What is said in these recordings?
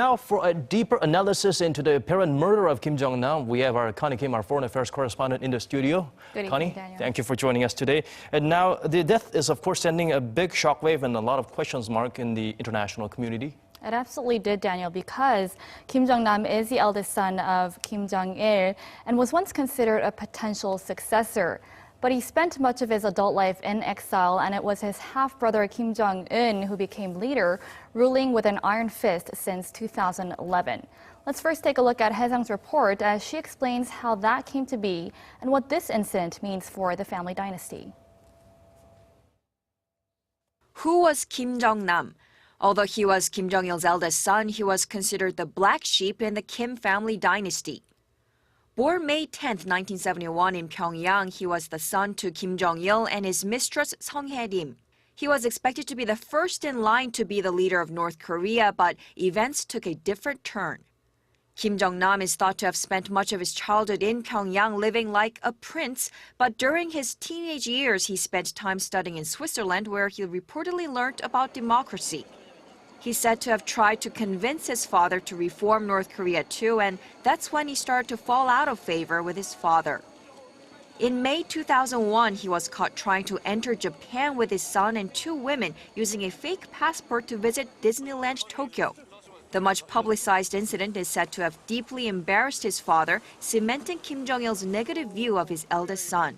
Now, for a deeper analysis into the apparent murder of Kim Jong-nam, we have our Connie Kim, our foreign affairs correspondent, in the studio. Good evening, Connie, Daniel. thank you for joining us today. And now, the death is, of course, sending a big shockwave and a lot of questions mark in the international community. It absolutely did, Daniel, because Kim Jong-nam is the eldest son of Kim Jong-il and was once considered a potential successor. But he spent much of his adult life in exile, and it was his half-brother Kim Jong-un who became leader, ruling with an iron fist since 2011. Let's first take a look at Hye-sung's report as she explains how that came to be and what this incident means for the family dynasty. Who was Kim Jong-nam? Although he was Kim Jong-il's eldest son, he was considered the black sheep in the Kim family dynasty. Born May 10, 1971 in Pyongyang, he was the son to Kim Jong-il and his mistress Hye-rim. He was expected to be the first in line to be the leader of North Korea, but events took a different turn. Kim Jong-nam is thought to have spent much of his childhood in Pyongyang living like a prince, but during his teenage years he spent time studying in Switzerland where he reportedly learned about democracy. He's said to have tried to convince his father to reform North Korea too, and that's when he started to fall out of favor with his father. In May 2001, he was caught trying to enter Japan with his son and two women using a fake passport to visit Disneyland Tokyo. The much publicized incident is said to have deeply embarrassed his father, cementing Kim Jong-il's negative view of his eldest son.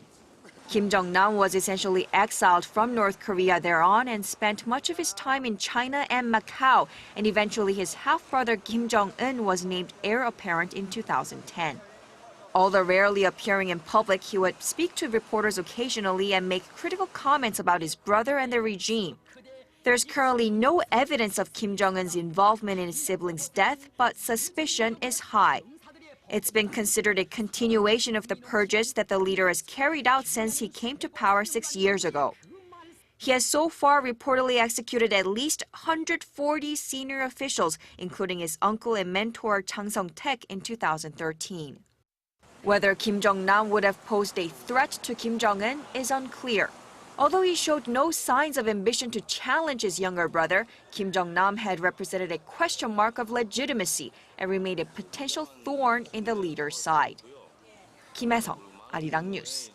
Kim Jong-nam was essentially exiled from North Korea thereon and spent much of his time in China and Macau, and eventually his half-brother Kim Jong-un was named heir apparent in 2010. Although rarely appearing in public, he would speak to reporters occasionally and make critical comments about his brother and the regime. There's currently no evidence of Kim Jong-un's involvement in his sibling's death, but suspicion is high. It's been considered a continuation of the purges that the leader has carried out since he came to power 6 years ago. He has so far reportedly executed at least 140 senior officials, including his uncle and mentor Chang Sung-taek in 2013. Whether Kim Jong-nam would have posed a threat to Kim Jong-un is unclear. Although he showed no signs of ambition to challenge his younger brother, Kim Jong-nam had represented a question mark of legitimacy and remained a potential thorn in the leader's side. Kim Hye-sung, Arirang News.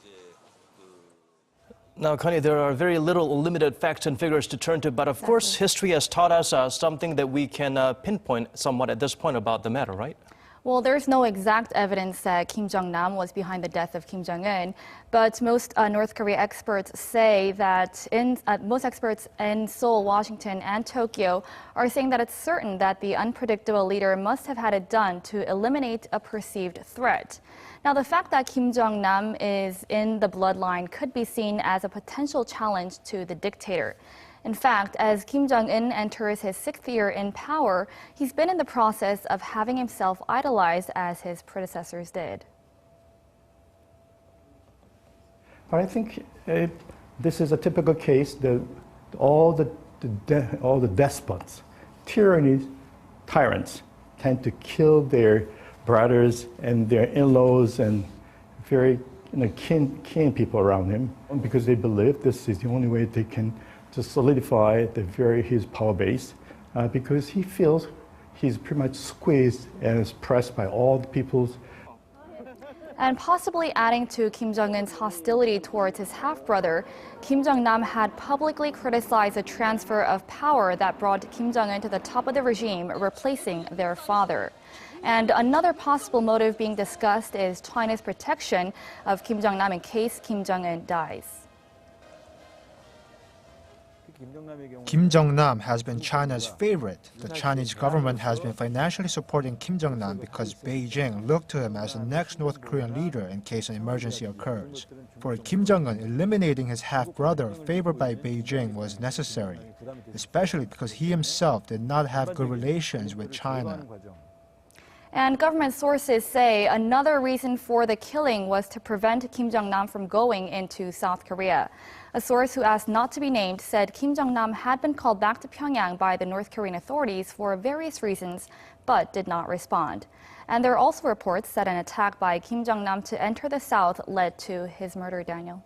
Now, Connie, there are very limited facts and figures to turn to, but of course, history has taught us something that we can pinpoint somewhat at this point about the matter, right? Well, there's no exact evidence that Kim Jong-nam was behind the death of Kim Jong-un, but most North Korea experts say that most experts in Seoul, Washington, and Tokyo are saying that it's certain that the unpredictable leader must have had it done to eliminate a perceived threat. Now, the fact that Kim Jong-nam is in the bloodline could be seen as a potential challenge to the dictator. In fact, as Kim Jong-un enters his 6th year in power, he's been in the process of having himself idolized as his predecessors did. I think this is a typical case that all the despots, tyrants tend to kill their brothers and their in-laws and very kin people around him because they believe this is the only way they can to solidify his power base, because he feels he's pretty much squeezed and is pressed by all the peoples. And possibly adding to Kim Jong-un's hostility towards his half-brother, Kim Jong-nam had publicly criticized the transfer of power that brought Kim Jong-un to the top of the regime, replacing their father. And another possible motive being discussed is China's protection of Kim Jong-nam in case Kim Jong-un dies. Kim Jong-nam has been China's favorite. The Chinese government has been financially supporting Kim Jong-nam because Beijing looked to him as the next North Korean leader in case an emergency occurs. For Kim Jong-un, eliminating his half-brother favored by Beijing was necessary, especially because he himself did not have good relations with China. And government sources say another reason for the killing was to prevent Kim Jong-nam from going into South Korea. A source who asked not to be named said Kim Jong-nam had been called back to Pyongyang by the North Korean authorities for various reasons, but did not respond. And there are also reports that an attack by Kim Jong-nam to enter the South led to his murder, Daniel.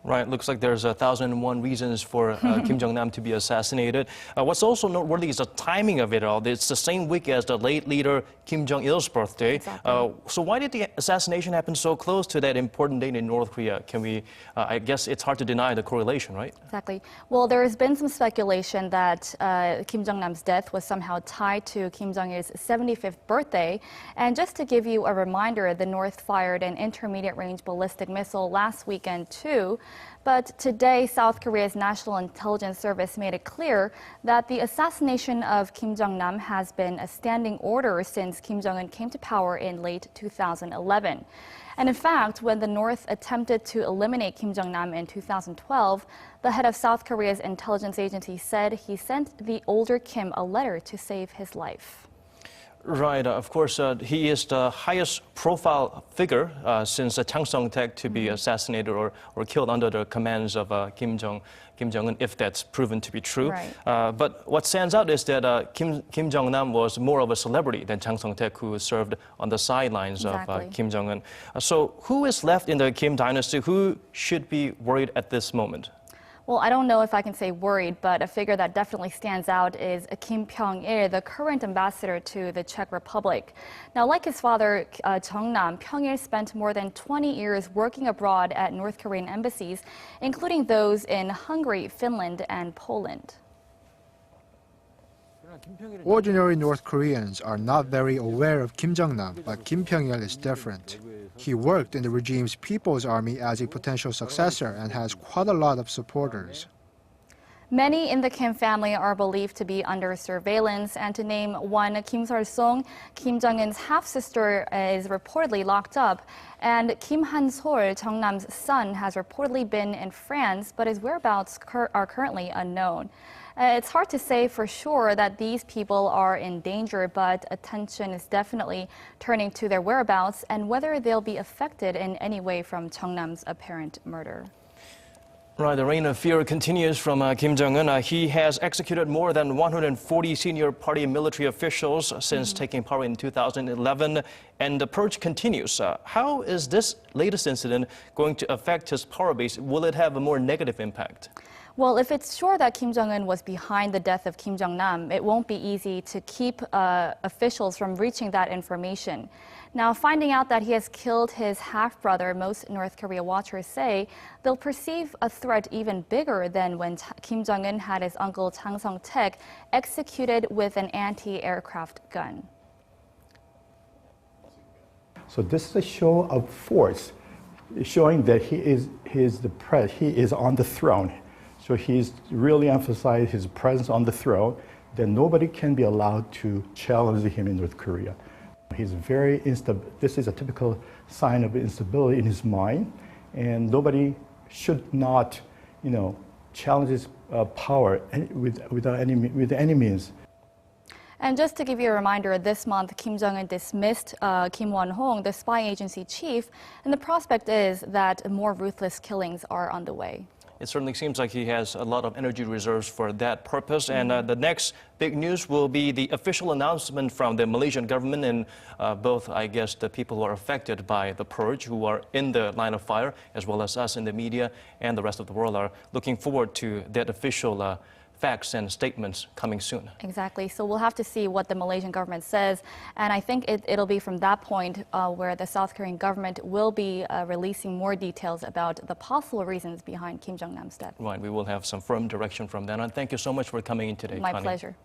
Right, looks like there's 1,001 reasons for Kim Jong-nam to be assassinated. What's also noteworthy is the timing of it all. It's the same week as the late leader Kim Jong-il's birthday. Exactly. So why did the assassination happen so close to that important date in North Korea? Can we, I guess it's hard to deny the correlation, right? Exactly. Well, there has been some speculation that Kim Jong-nam's death was somehow tied to Kim Jong-il's 75th birthday. And just to give you a reminder, the North fired an intermediate-range ballistic missile last weekend, too. But today, South Korea's National Intelligence Service made it clear that the assassination of Kim Jong-nam has been a standing order since Kim Jong-un came to power in late 2011. And in fact, when the North attempted to eliminate Kim Jong-nam in 2012, the head of South Korea's intelligence agency said he sent the older Kim a letter to save his life. Right, of course, he is the highest profile figure since Chang Song-taek to be assassinated or killed under the commands of Kim Jong-un, if that's proven to be true. Right. But what stands out is that Kim Jong-nam was more of a celebrity than Chang Song-taek, who served on the sidelines Exactly. of Kim Jong-un. So who is left in the Kim dynasty? Who should be worried at this moment? Well, I don't know if I can say worried, but a figure that definitely stands out is Kim Jong-il, the current ambassador to the Czech Republic. Now, like his father, Jong-nam, Pyongyang spent more than 20 years working abroad at North Korean embassies, including those in Hungary, Finland, and Poland. Ordinary North Koreans are not very aware of Kim Jong-nam, but Kim Jong-il is different. He worked in the regime's People's Army as a potential successor and has quite a lot of supporters. Many in the Kim family are believed to be under surveillance, and to name one, Kim Hye-sung, Kim Jong-un's half-sister, is reportedly locked up, and Kim Han-sol, Jong-nam's son, has reportedly been in France, but his whereabouts are currently unknown. It's hard to say for sure that these people are in danger, but attention is definitely turning to their whereabouts and whether they'll be affected in any way from Jong-nam's apparent murder. Right, the reign of fear continues from Kim Jong-un. He has executed more than 140 senior party military officials since taking power in 2011, and the purge continues. How is this latest incident going to affect his power base? Will it have a more negative impact? Well, if it's sure that Kim Jong-un was behind the death of Kim Jong-nam, it won't be easy to keep officials from reaching that information. Now, finding out that he has killed his half-brother, most North Korea watchers say they'll perceive a threat even bigger than when Kim Jong-un had his uncle Chang Song-taek executed with an anti-aircraft gun. So this is a show of force, showing that he is on the throne. So he's really emphasized his presence on the throne, that nobody can be allowed to challenge him in North Korea. He's very instable. This is a typical sign of instability in his mind, and nobody should not, challenge his power with any means. And just to give you a reminder, this month Kim Jong-un dismissed Kim Won-hong, the spy agency chief, and the prospect is that more ruthless killings are on the way. It certainly seems like he has a lot of energy reserves for that purpose. And the next big news will be the official announcement from the Malaysian government and both, I guess, the people who are affected by the purge, who are in the line of fire, as well as us in the media and the rest of the world are looking forward to that official facts and statements coming soon. Exactly. So we'll have to see what the Malaysian government says. And I think it'll be from that point where the South Korean government will be releasing more details about the possible reasons behind Kim Jong-nam's death. Right. We will have some firm direction from then on. Thank you so much for coming in today, My Connie. pleasure.